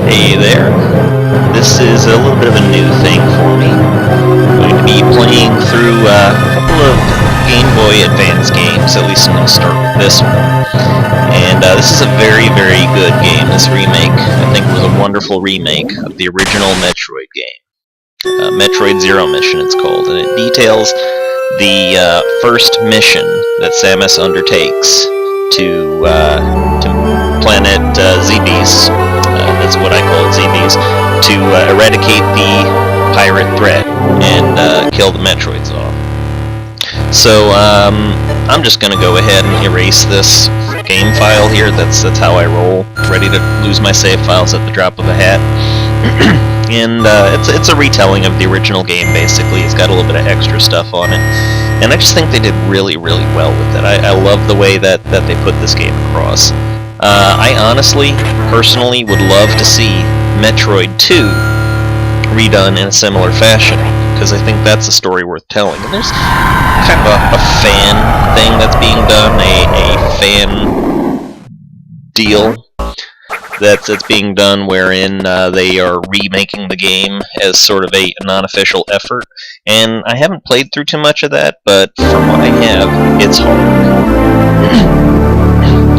Hey there. This is a little bit of a new thing for me. I'm going to be playing through a couple of Game Boy Advance games. At least I'm going to start with this one. And this is a very, very good game. This remake, I think, was a wonderful remake of the original Metroid game. Metroid Zero Mission, it's called, and it details the first mission that Samus undertakes to planet ZBs. That's what I call it, ZBs, to eradicate the pirate threat and kill the Metroids off. So I'm just going to go ahead and erase this game file here. That's how I roll. Ready to lose my save files at the drop of a hat. And it's a retelling of the original game, basically. It's got a little bit of extra stuff on it. And I just think they did really, really well with it. I love the way that they put this game across. I honestly, personally, would love to see Metroid 2 redone in a similar fashion, because I think that's a story worth telling. And there's kind of a fan thing that's being done, a fan deal that's being done, wherein they are remaking the game as sort of a non-official effort. And I haven't played through too much of that, but from what I have, it's hard.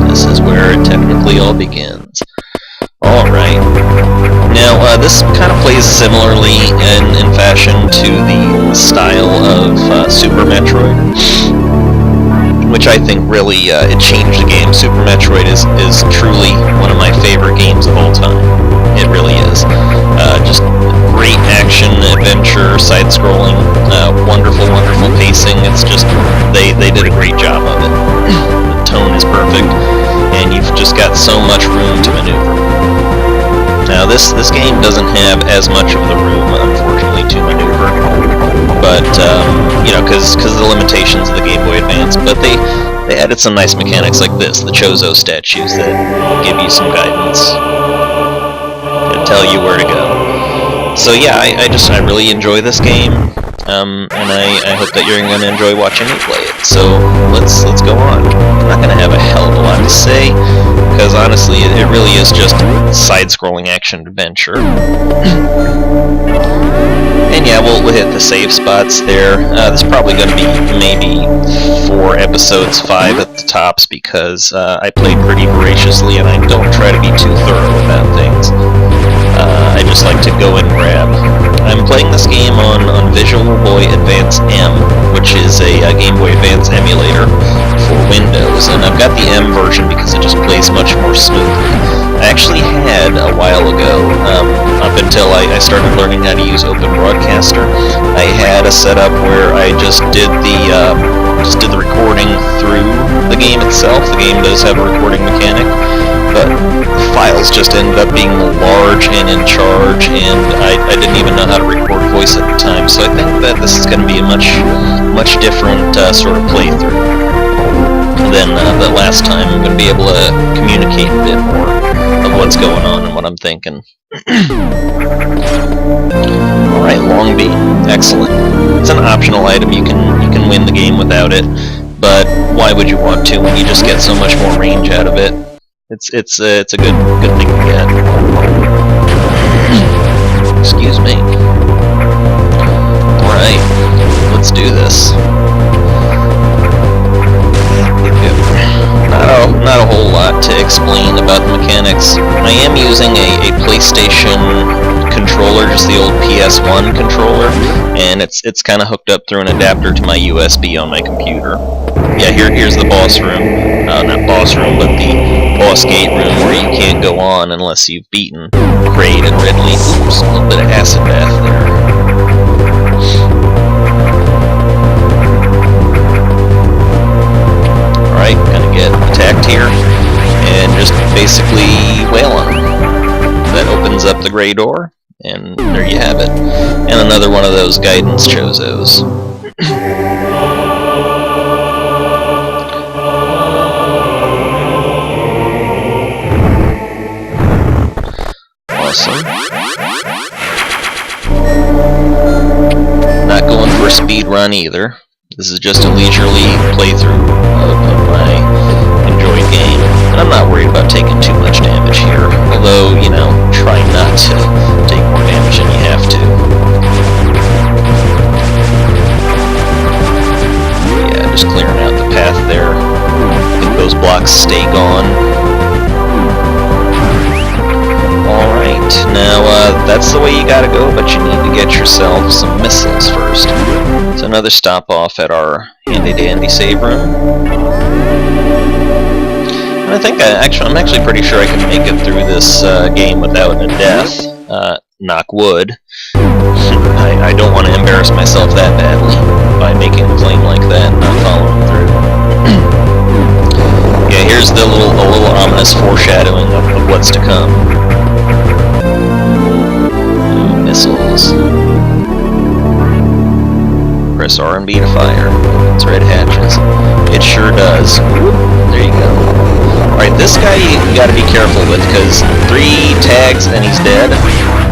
This is where it technically all begins. Alright. Now, this kind of plays similarly in fashion to the style of Super Metroid, which I think really it changed the game. Super Metroid is truly one of my favorite games of all time. It really is. Just great action, adventure, side-scrolling, wonderful, wonderful pacing. It's just, they did a great job of it. The tone is perfect, and you've just got so much room to maneuver. Now, this game doesn't have as much of the room, unfortunately, to maneuver, but, you know, because of the limitations of the Game Boy Advance, but they added some nice mechanics like this, the Chozo statues that give you some guidance and tell you where to go. So yeah, I really enjoy this game, and I hope that you're going to enjoy watching me play it. So let's go on. I'm not going to have a hell of a lot to say, because honestly, it really is just side-scrolling action-adventure. And yeah, we'll hit the save spots there. There's probably going to be maybe 4 episodes, 5 at the tops, because I play pretty voraciously, and I don't try to be too thorough about things. I just like to go and grab. I'm playing this game on Visual Boy Advance M, which is a Game Boy Advance emulator for Windows, and I've got the M version because it just plays much more smoothly. I actually had, a while ago, up until I started learning how to use Open Broadcaster, I had a setup where I just did the recording through the game itself. The game does have a recording mechanic, but the files just ended up being large and in charge, and I didn't even know how to record voice at the time, so I think that this is going to be a much different sort of playthrough than the last time. I'm going to be able to communicate a bit more of what's going on and what I'm thinking. Alright, long beat. Excellent. It's an optional item. You can win the game without it, but why would you want to when you just get so much more range out of it? It's a good thing to get. Excuse me. Alright, let's do this. Not a whole lot to explain about the mechanics. I am using a PlayStation controller, just the old PS1 controller, and it's kind of hooked up through an adapter to my USB on my computer. Yeah, here's the boss room. Not boss room, but the boss gate room where you can't go on unless you've beaten Kraid and Ridley. Oops, a little bit of acid bath there. Alright, gonna get attacked here, and just basically wail on him. That opens up the gray door, and there you have it. And another one of those guidance Chozos. Awesome. Not going for a speed run either. This is just a leisurely playthrough of my enjoyed game, and I'm not worried about taking too much damage. that's the way you gotta go, but you need to get yourself some missiles first. So another stop off at our handy-dandy save room. And I think I'm actually pretty sure I can make it through this game without a death. Knock wood. I don't want to embarrass myself that badly by making a claim like that and not following through. Yeah, here's the little ominous foreshadowing of what's to come. Ooh, missiles. Press R and B to fire. It's red hatches. It sure does. There you go. Alright, this guy you gotta be careful with, because 3 tags and he's dead,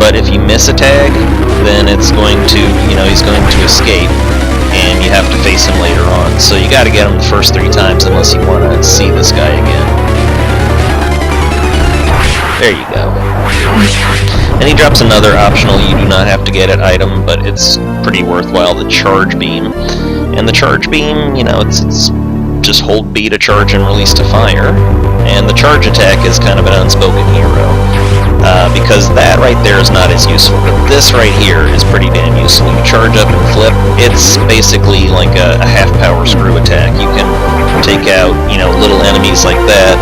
but if you miss a tag, then it's going to, he's going to escape, and you have to face him later on. So you gotta get him the first 3 times unless you want to see this guy again. There you go. And he drops another optional, you do not have to get it item, but it's pretty worthwhile, the charge beam. And the charge beam, it's just hold B to charge and release to fire. And the charge attack is kind of an unspoken hero, because that right there is not as useful, but this right here is pretty damn useful. You charge up and flip, it's basically like a half-power screw attack. You can take out, little enemies like that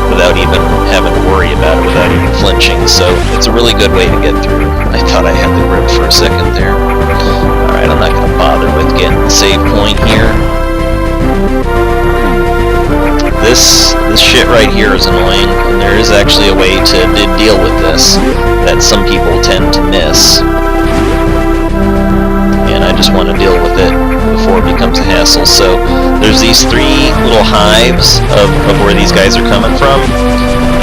without even having to worry about it, without even flinching, so it's a really good way to get through. I thought I had the grip for a second there. Alright, I'm not going to bother with getting the save point here. This shit right here is annoying, and there is actually a way to deal with this that some people tend to miss. And I just want to deal with it before it becomes a hassle. So there's these 3 little hives of where these guys are coming from,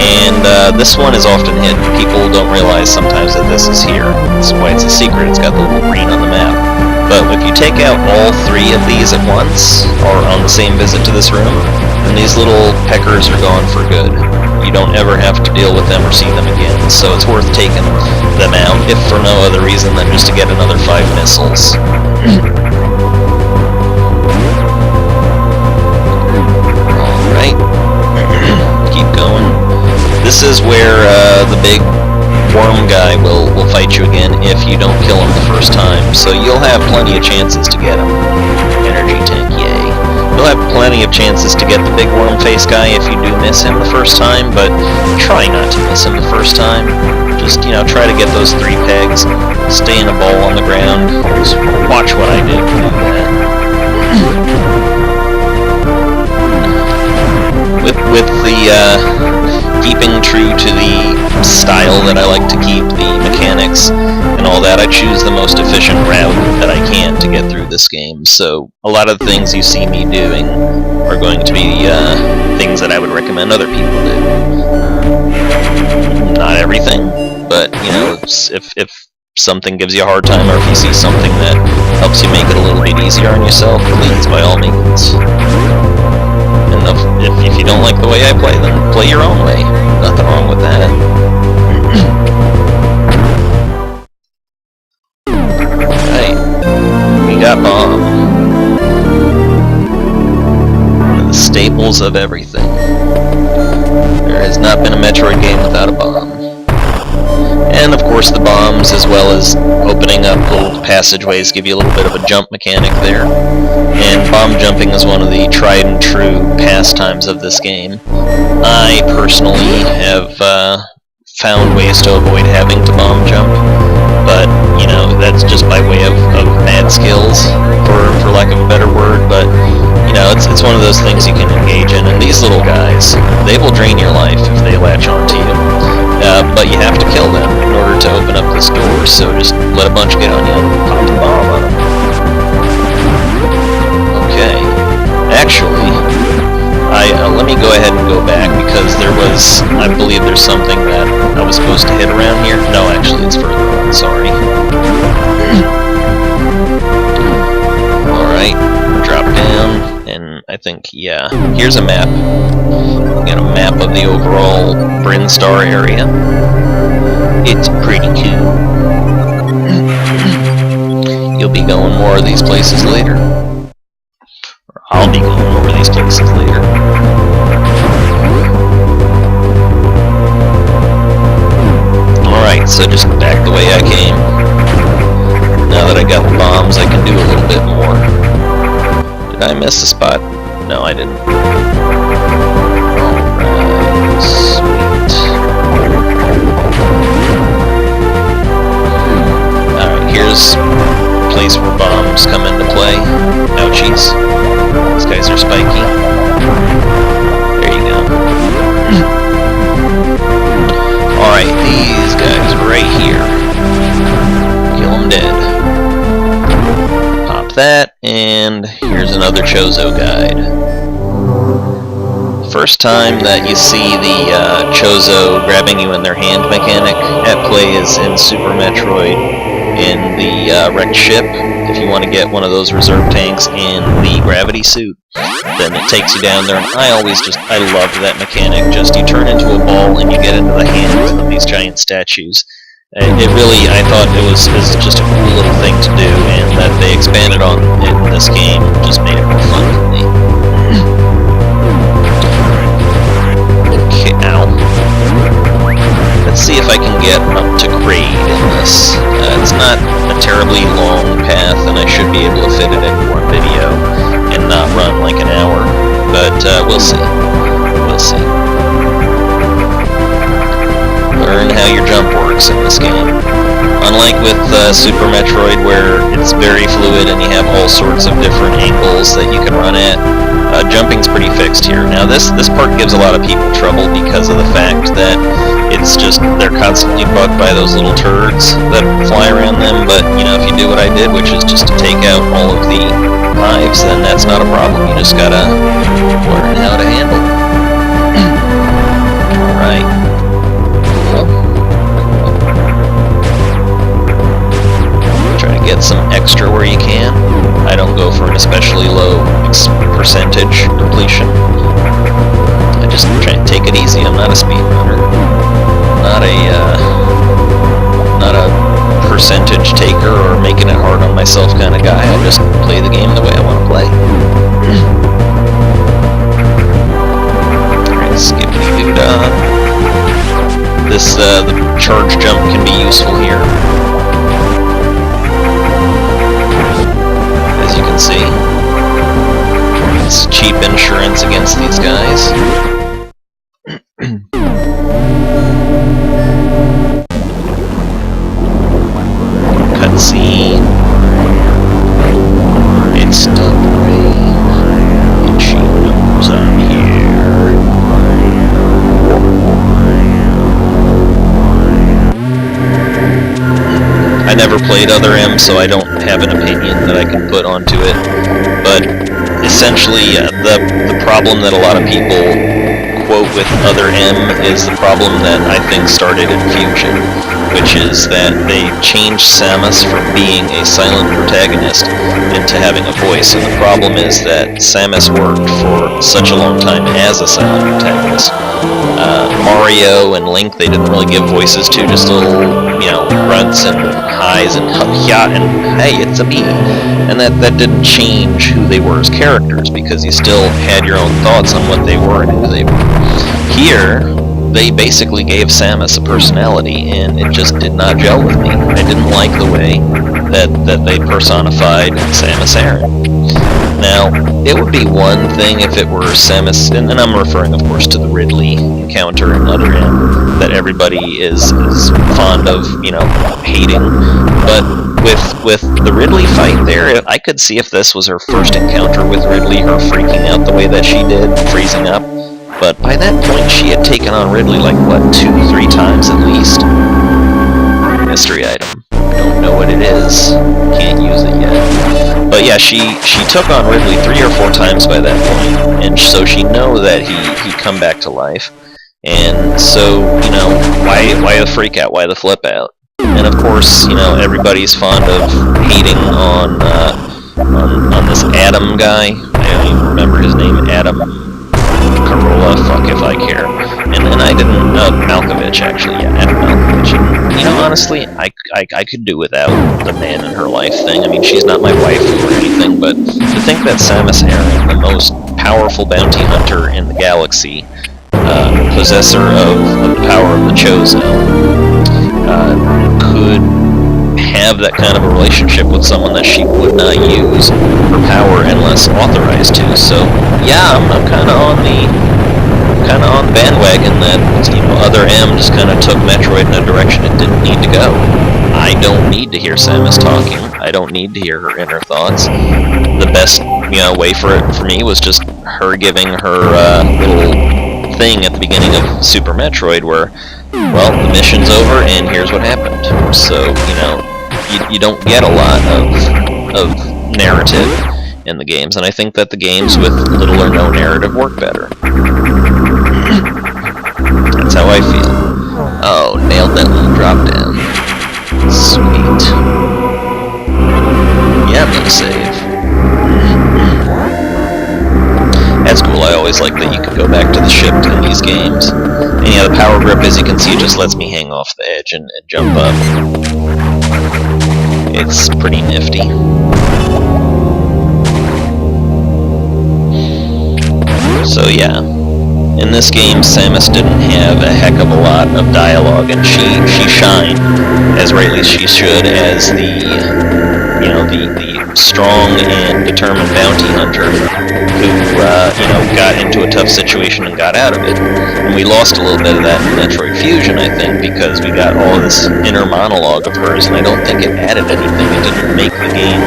and this one is often hidden. People don't realize sometimes that this is here. That's why it's a secret. It's got the little green on the map. But if you take out all 3 of these at once, or on the same visit to this room, then these little peckers are gone for good. You don't ever have to deal with them or see them again, so it's worth taking them out, if for no other reason than just to get another 5 missiles. Alright. Keep going. This is where the big worm guy will fight you again if you don't kill him the first time, so you'll have plenty of chances to get him. Energy tank, yay. You'll have plenty of chances to get the big worm face guy if you do miss him the first time, but try not to miss him the first time. Just, try to get those 3 pegs, stay in a ball on the ground. Just watch what I did to do that. With the keeping true to the style that I like to keep, the mechanics and all that, I choose the most efficient route that I can to get through this game. So a lot of the things you see me doing are going to be things that I would recommend other people do. Not everything, but if something gives you a hard time, or if you see something that helps you make it a little bit easier on yourself, please, by all means. If you don't like the way I play, then play your own way. Nothing wrong with that. Right. We got bomb. One of the staples of everything. There has not been a Metroid game without a bomb. And of course the bombs, as well as opening up little passageways, give you a little bit of a jump mechanic there. And bomb jumping is one of the tried and true pastimes of this game. I personally have found ways to avoid having to bomb jump, but that's just by way of mad skills, for lack of a better word. But it's one of those things you can engage in, and these little guys, they will drain your life if they latch onto you. But you have to kill them in order to open up this door, so just let a bunch get on you and pop the bomb on them. Okay. Actually, let me go ahead and go back, because I believe there's something that I was supposed to hit around here. No, actually, it's further on, sorry. Alright, drop down, and I think, yeah, here's a map. We got a map of the overall Brinstar area. It's pretty cool. You'll be going more of these places later. Or I'll be going over these places later. Alright, so just back the way I came. Now that I got the bombs, I can do a little bit more. Did I miss a spot? No, I didn't. Alright, sweet. Alright, here's a place where bombs come into play. Ouchies. These guys are spiky. There you go. Alright, these guys right here. Kill them dead. Pop that, and here's another Chozo guide. First time that you see the Chozo grabbing you in their hand mechanic at play is in Super Metroid in the wrecked ship. If you want to get one of those reserve tanks in the gravity suit, then it takes you down there, and I loved that mechanic. Just you turn into a ball and you get into the hands of these giant statues. It really, I thought it was just a cool little thing to do, and that they expanded on it in this game just made it more fun for me. Okay, ow. Let's see if I can get up to Kraid in this. It's not a terribly long path, and I should be able to fit it in one video and not run like an hour, but we'll see. We'll see. Learn how your jump works in this game. Unlike with Super Metroid, where it's very fluid and you have all sorts of different angles that you can run at, jumping's pretty fixed here. Now this part gives a lot of people trouble because of the fact that it's just, they're constantly bugged by those little turds that fly around them, but you know, if you do what I did, which is just to take out all of the hives, then that's not a problem. You just gotta learn how to handle it. Alright. Try to get some extra where you can. I don't go for an especially low percentage completion. I just try to take it easy. I'm not a speedrunner. Not a percentage taker or making it hard on myself kind of guy. I just play the game the way I want to play. Alright, skippity-doo-dah. The charge jump can be useful here. As you can see. It's cheap insurance against these guys. Cutscene. It's the rain, and she knows I'm here. I never played Other M, so I don't have an opinion that I can put onto it. But essentially, the problem that a lot of people quote with Other M is the problem that I think started in Fusion, which is that they changed Samus from being a silent protagonist into having a voice, and the problem is that Samus worked for such a long time as a silent protagonist. Mario and Link, they didn't really give voices to, just little, you know, grunts and highs and yeah and hey, it's a me, and that didn't change who they were as characters, because you still had your own thoughts on what they were and who they were. Here, they basically gave Samus a personality, and it just did not gel with me. I didn't like the way that they personified Samus Aran. Now, it would be one thing if it were Samus, and I'm referring, of course, to the Ridley encounter in Other M that everybody is fond of, you know, hating. But with the Ridley fight there, I could see if this was her first encounter with Ridley, her freaking out the way that she did, freezing up. But by that point, she had taken on Ridley like, what, 2-3 times at least? Mystery item. Don't know what it is. Can't use it yet. But yeah, she took on Ridley 3 or 4 times by that point, and so she know that he'd come back to life. And so, you know, why the freak out? Why the flip out? And of course, you know, everybody's fond of hating on this Adam guy. I don't even remember his name. Adam Carolla, fuck if I care. And I didn't, Malkovich actually, yeah, Adam Malkovich. And, you know, honestly, I could do without the man in her life thing. I mean, she's not my wife or anything, but to think that Samus Aran, the most powerful bounty hunter in the galaxy, possessor of the power of the Chozo, could have that kind of a relationship with someone that she would not use her power unless authorized to. So yeah, I'm kind of on the bandwagon that, you know, Other M just kind of took Metroid in a direction it didn't need to go. I don't need to hear Samus talking. I don't need to hear her inner thoughts. The best, you know, way for me was just her giving her little thing at the beginning of Super Metroid where, well, the mission's over and here's what happened. So, you know, you don't get a lot of narrative in the games, and I think that the games with little or no narrative work better. That's how I feel. Oh, nailed that little drop down. Sweet. Yeah, I'm gonna save. That's cool. I always like that you can go back to the ship in these games. And yeah, the power grip, as you can see, just lets me hang off the edge and jump up. It's pretty nifty. So yeah, in this game, Samus didn't have a heck of a lot of dialogue, and she shined, as rightly she should, as the, you know, the strong and determined bounty hunter who, you know, got into a tough situation and got out of it. And we lost a little bit of that in Metroid Fusion, I think, because we got all this inner monologue of hers, and I don't think it added anything. It didn't make the game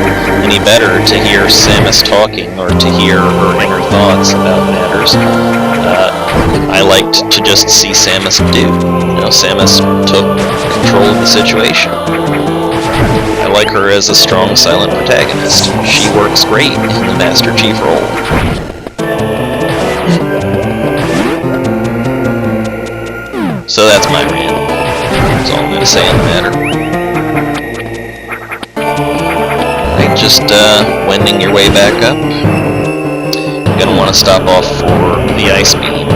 any better to hear Samus talking or to hear her inner thoughts about matters. I liked to just see Samus do. You know, Samus took control of the situation. I like her as a strong, silent protagonist. She works great in the Master Chief role. So that's my rant. That's all I'm going to say on the matter. Alright, just wending your way back up. You're going to want to stop off for the ice beam.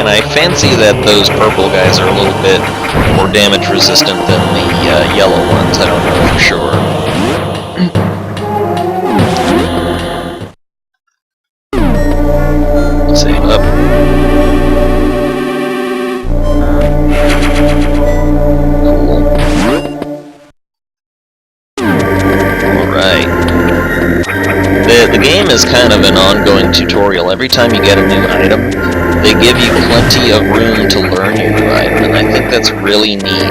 I fancy that those purple guys are a little bit more damage resistant than the yellow ones. I don't know for sure. Save up. Cool. Alright. The game is kind of an ongoing tutorial. Every time you get a new item, they give you plenty of room to learn your new item, and I think that's really neat,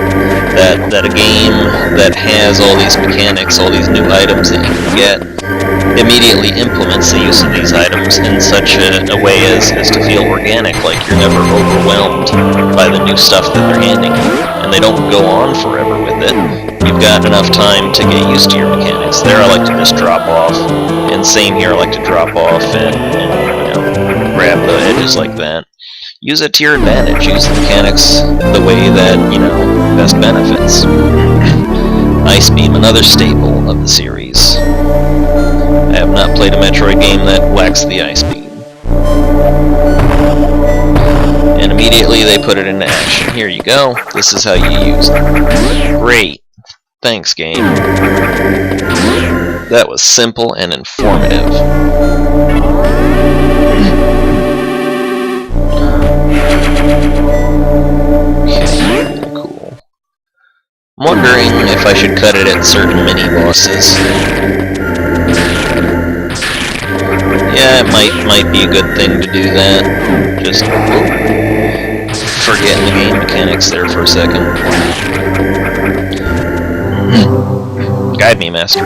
that a game that has all these mechanics, all these new items that you can get, immediately implements the use of these items in such a way as to feel organic, like you're never overwhelmed by the new stuff that they're handing you, and they don't go on forever with it. You've got enough time to get used to your mechanics. There I like to just drop off, and same here, I like to drop off and you know, grab the edges like that. Use it to your advantage. Use the mechanics the way that, you know, best benefits. Ice Beam, another staple of the series. I have not played a Metroid game that lacks the Ice Beam. And immediately they put it into action. Here you go. This is how you use it. Great. Thanks, game. That was simple and informative. Okay, cool. I'm wondering if I should cut it at certain mini-bosses. Yeah, it might be a good thing to do that. Just forgetting the game mechanics there for a second. Guide me, Master.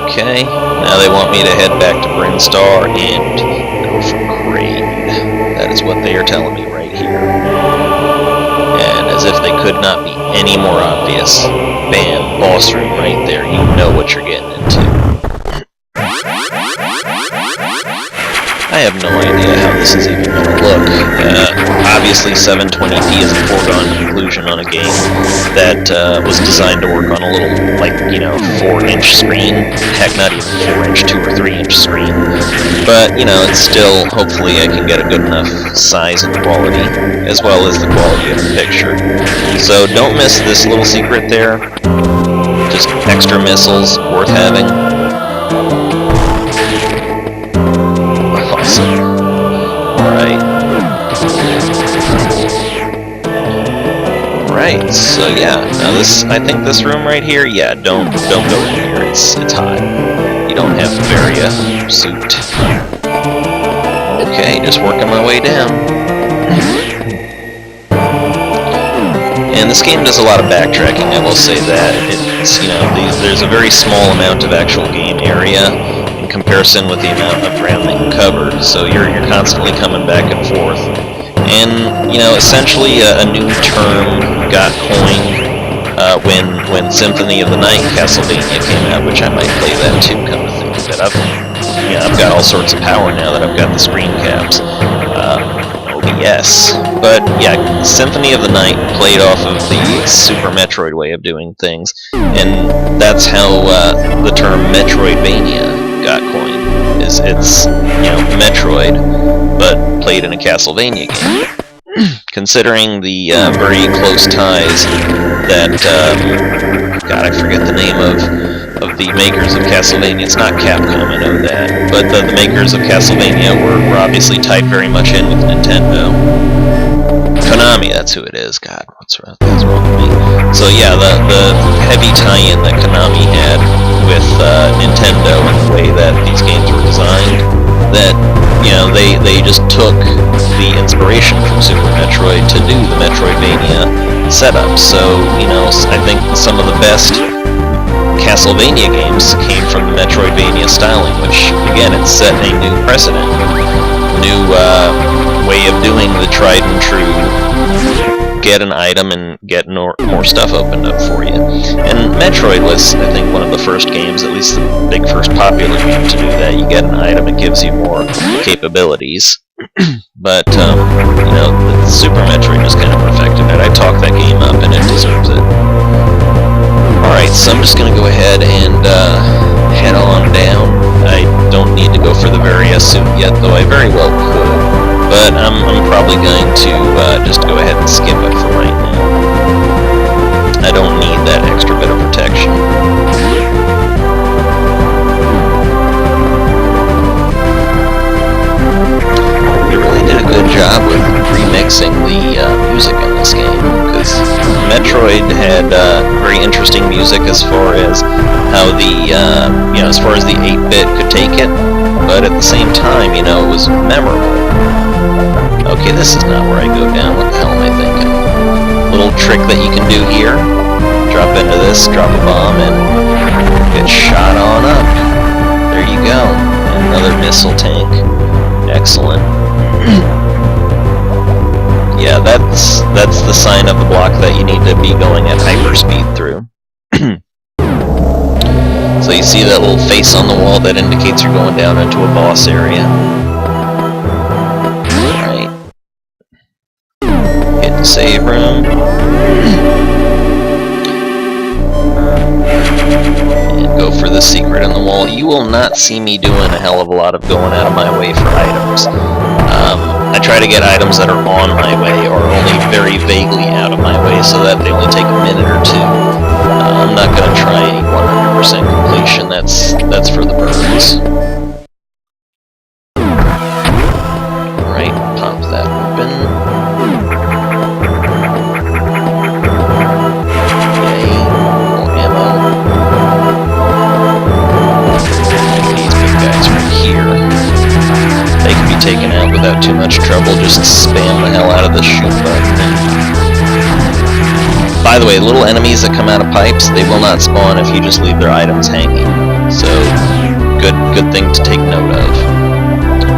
Okay, now they want me to head back to Brinstar and go for Kraid. That is what they are telling me right here. And as if they could not be any more obvious, bam, boss room right there. You know what you're getting into. I have no idea how this is even going to look. Obviously 720p is a foregone conclusion on a game that was designed to work on a little, like, 4-inch screen. Heck, not even 4-inch, 2 or 3-inch screen. But, it's still, hopefully I can get a good enough size and quality, as well as the quality of the picture. So don't miss this little secret there. Just extra missiles, worth having. Awesome. Alright. Alright, so yeah. Now I think this room right here, yeah, don't go in here. It's hot. You don't have Varia suit. Okay, just working my way down. And this game does a lot of backtracking, I will say that. It's, there's a very small amount of actual game area in comparison with the amount of ground that you covered, so you're constantly coming back and forth. And, essentially a new term got coined when Symphony of the Night Castlevania came out, which I might play that too, come to think of it. I've got all sorts of power now that I've got the screen caps. Yes, but yeah, Symphony of the Night played off of the Super Metroid way of doing things, and that's how the term Metroidvania got coined. It's Metroid, but played in a Castlevania game. Considering the very close ties that God, I forget the name of the makers of Castlevania. It's not Capcom, I know that, but the makers of Castlevania were obviously tied very much in with Nintendo. Konami, that's who it is. God, what's wrong with me? So yeah, the heavy tie-in that Konami had with Nintendo and the way that these games were designed, that they just took the inspiration from Super Metroid to do the Metroidvania setup. So I think some of the best Castlevania games came from the Metroidvania styling, which again, it's set a new precedent, new way of doing the tried and true. Get an item and get more stuff opened up for you. And Metroid was, I think, one of the first games, at least the big first popular game to do that. You get an item, it gives you more capabilities. But, the Super Metroid just kind of perfected it. I talked that game up and it deserves it. Alright, so I'm just going to go ahead and head on down. I don't need to go for the Varia suit yet, though I very well could. But I'm probably going to just go ahead and skip it for right now. I don't need that extra bit of protection. They really did a good job with remixing the music in this game, because Metroid had very interesting music as far as how the as far as the 8-bit could take it, but at the same time, it was memorable. Okay, this is not where I go down. What the hell am I thinking? Little trick that you can do here. Drop into this, drop a bomb, and get shot on up. There you go. And another missile tank. Excellent. Yeah, that's the sign of the block that you need to be going at hyperspeed through. So you see that little face on the wall that indicates you're going down into a boss area. Save room. And go for the secret in the wall. You will not see me doing a hell of a lot of going out of my way for items. I try to get items that are on my way or only very vaguely out of my way so that they only take a minute or two. I'm not going to try any 100% completion. That's for the birds. Alright, pop that open. Taken out without too much trouble. Just spam the hell out of the shoot button. By the way, little enemies that come out of pipes, they will not spawn if you just leave their items hanging. So, good thing to take note of.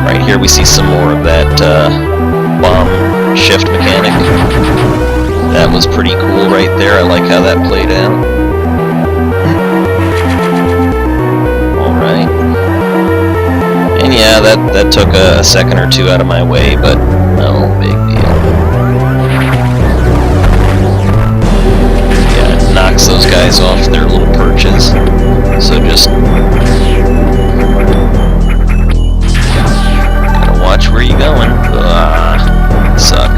Right here we see some more of that bomb shift mechanic. That was pretty cool right there. I like how that played out. Alright. And yeah, that took a second or two out of my way, but no big deal. Yeah, it knocks those guys off their little perches. So just gotta watch where you going. Suck.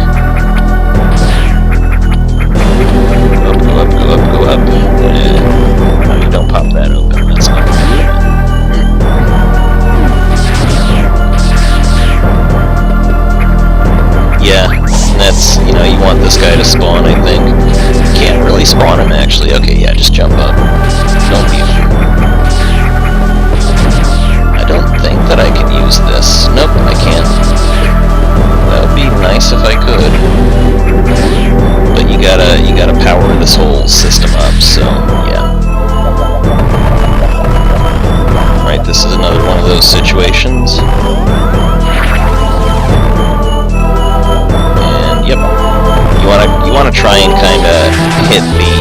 Go up, go up, go up. Yeah. No, you don't pop that open. That's not good. Yeah, that's, you know, you want this guy to spawn, I think. You can't really spawn him, actually. Okay, yeah, just jump up. Don't be I don't think that I can use this. Nope, I can't. That would be nice if I could. But you gotta power this whole system up, so, yeah. Right, this is another one of those situations. Yep. You wanna try and kinda hit the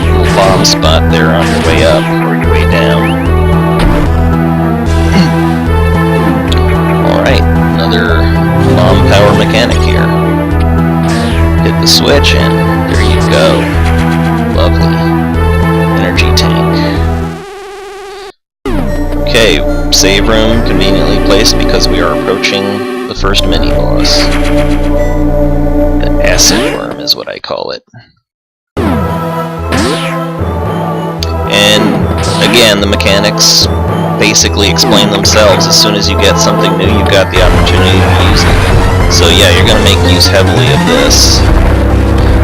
little bomb spot there on your way up or your way down. Alright, another bomb power mechanic here. Hit the switch and there you go. Lovely. Energy tank. Okay, save room conveniently placed because we are approaching the first mini-boss. The acid worm is what I call it. And again, the mechanics basically explain themselves. As soon as you get something new, you've got the opportunity to use it. So yeah, you're going to make use heavily of this.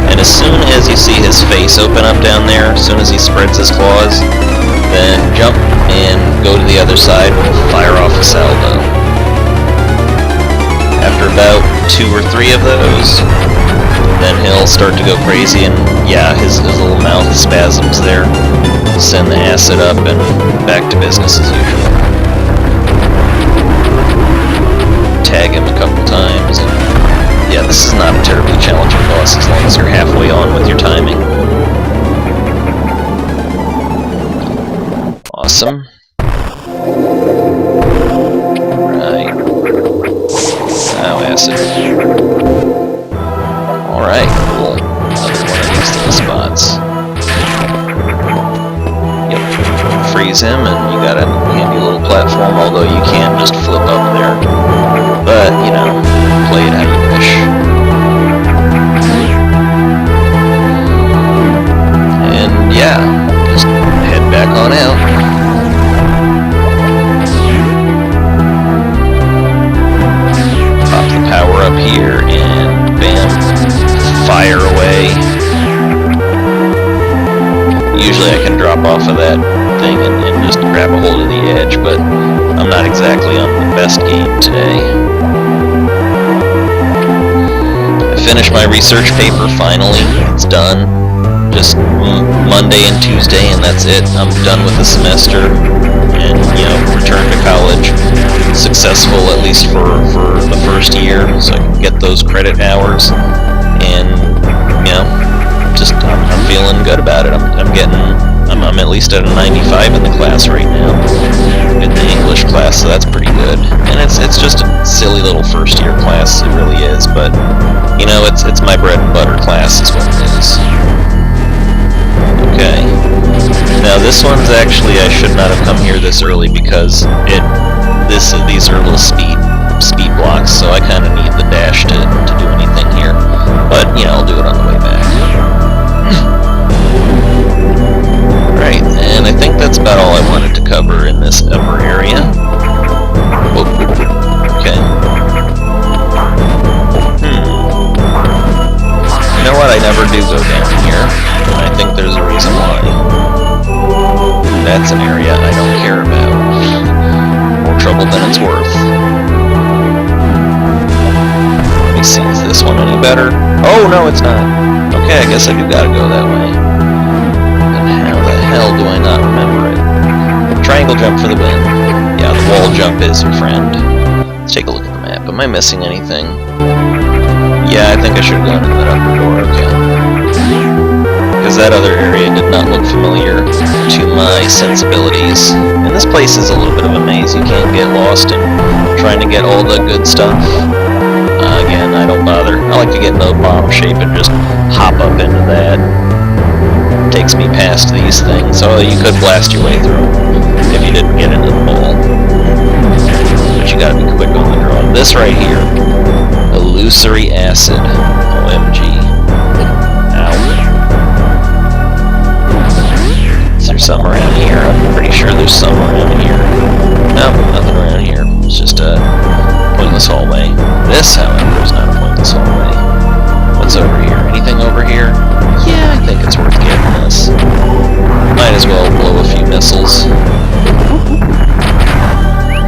And as soon as you see his face open up down there, as soon as he spreads his claws, then jump and go to the other side and fire off a salvo. After about 2 or 3 of those, then he'll start to go crazy, and yeah, his little mouth spasms there send the acid up and back to business as usual. Tag him a couple times. Yeah, this is not a terribly challenging boss as long as you're halfway on with your timing. Awesome. Right. Now acid. Alright, cool. Another one of these little spots. Yep. Freeze him, and you got a handy little platform, although you can't just flip up there. But, you know, play it how you wish. And yeah, just head back on out. Pop the power up here, and bam, fire away. Usually I can drop off of that thing and just grab a hold of the edge, but I'm not exactly on the best game today. I finished my research paper finally. It's done. Just Monday and Tuesday, and that's it. I'm done with the semester, and you know, return to college. Successful at least for the first year, so I can get those credit hours, and you know, just I'm feeling good about it. I'm at least at a 95 in the class right now, in the English class, so that's pretty good. And it's just a silly little first year class, it really is. But you know, it's my bread and butter class, is what it is. Okay. Now this one's actually, I should not have come here this early because these are little speed blocks, so I kind of need the dash to do anything here. But you know, I'll do it on the way back. Right, and I think that's about all I wanted to cover in this upper area. Whoa. Okay. You know what? I never do go down here, and I think there's a reason why. That's an area I don't care about. More trouble than it's worth. Let me see, is this one any better? Oh, no, it's not. Okay, I guess I do gotta go that way. And how the hell do I not remember it? Triangle jump for the win. Yeah, the wall jump is your friend. Let's take a look at the map. Am I missing anything? Yeah, I think I should have gone in that upper door, okay. Because that other area did not look familiar to my sensibilities. And this place is a little bit of a maze. You can't get lost and trying to get all the good stuff. Again, I don't bother. I like to get in the bomb shape and just hop up into that. Takes me past these things, so you could blast your way through if you didn't get into the ball. But you gotta be quick on the draw. This right here, illusory acid. OMG. Ow. Is there something around here? I'm pretty sure there's some around here. No, nothing around here. It's just a pointless hallway. This, however, is not a pointless hallway. What's over here? Anything over here? Yeah, I think it's worth getting this. Might as well blow a few missiles.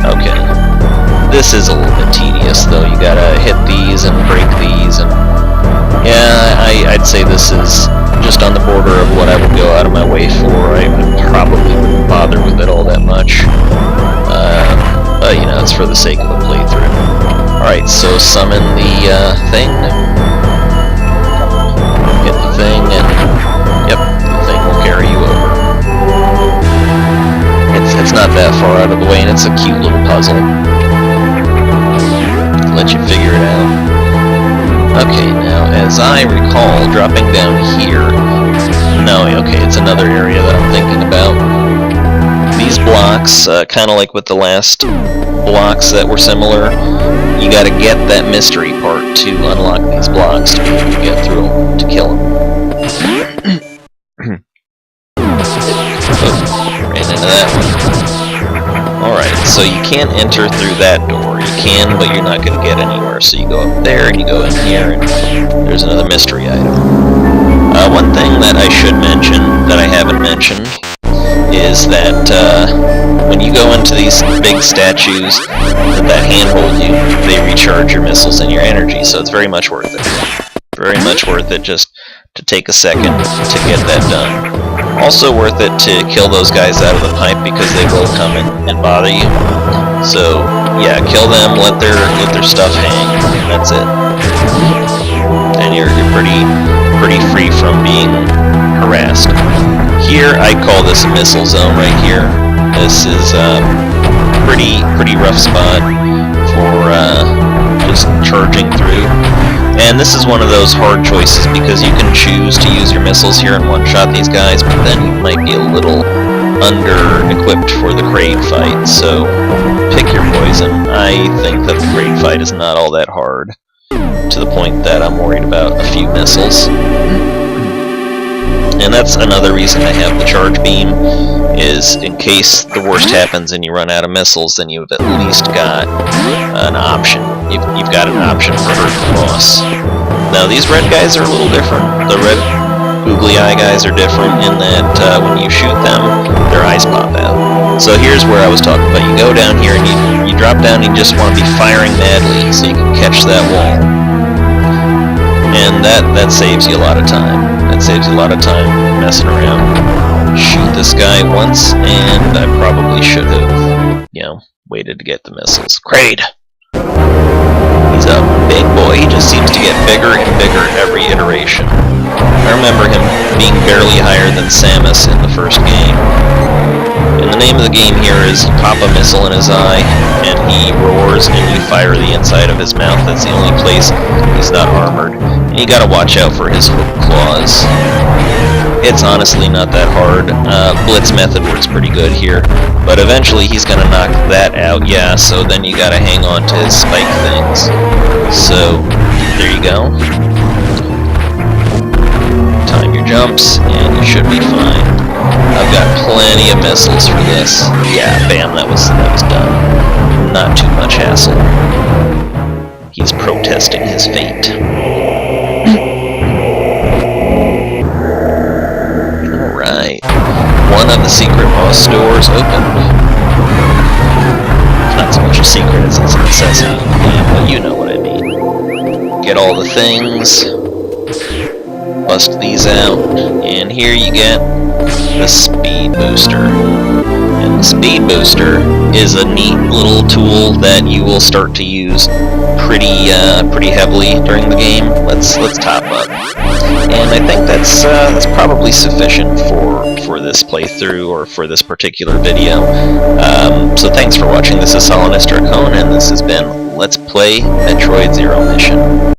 Okay. This is a little bit tedious, though. You gotta hit these and break these, and yeah, I'd say this is just on the border of what I would go out of my way for. I probably wouldn't bother with it all that much. But, you know, it's for the sake of a playthrough. Alright, so summon the thing. Hit the thing, and yep, the thing will carry you over. It's not that far out of the way, and it's a cute little puzzle. Let you figure it out. Okay, now, as I recall, dropping down here... No, okay, it's another area that I'm thinking about. These blocks, kind of like with the last blocks that were similar, you gotta get that mystery part to unlock these blocks to be able to get through them, to kill them. Ran into that one. Alright, so you can't enter through that door. You can, but you're not gonna get anywhere. So you go up there, and you go in here, and there's another mystery item. One thing that I should mention, that I haven't mentioned, is that when you go into these big statues that handhold you, they recharge your missiles and your energy, so it's very much worth it. Very much worth it just to take a second to get that done. Also worth it to kill those guys out of the pipe because they will come and bother you. So yeah, kill them, let their stuff hang, and that's it. And you're pretty free from being harassed. Here, I call this a missile zone right here. This is a pretty rough spot for just charging through. And this is one of those hard choices because you can choose to use your missiles here and one-shot these guys, but then you might be a little under-equipped for the Kraid fight, so pick your poison. I think that the Kraid fight is not all that hard, to the point that I'm worried about a few missiles. And that's another reason I have the charge beam, is in case the worst happens and you run out of missiles, then you've at least got an option. You've got an option for hurting the boss. Now these red guys are a little different. The red googly eye guys are different in that when you shoot them, their eyes pop out. So here's where I was talking about. You go down here and you drop down and you just want to be firing madly so you can catch that wall. And that saves you a lot of time. That saves you a lot of time messing around. Shoot this guy once, and I probably should have, you know, waited to get the missiles. Kraid! He's a big boy. He just seems to get bigger and bigger every iteration. I remember him being barely higher than Samus in the first game. And the name of the game here is pop a missile in his eye, and he roars, and you fire the inside of his mouth. That's the only place he's not armored. And you gotta watch out for his hook claws. It's honestly not that hard. Blitz method works pretty good here, but eventually he's gonna knock that out, yeah, so then you gotta hang on to his spike things. So, there you go. Time your jumps, and you should be fine. I've got plenty of missiles for this. Yeah, bam, that was done. Not too much hassle. He's protesting his fate. Alright. One of the secret boss doors opened. Not so much a secret as it's a necessity, but you know what I mean. Get all the things. Bust these out, and here you get the speed booster. And the speed booster is a neat little tool that you will start to use pretty heavily during the game. Let's top up, and I think that's probably sufficient for this playthrough or for this particular video. So thanks for watching. This is Solomon Dracone, and this has been Let's Play Metroid Zero Mission.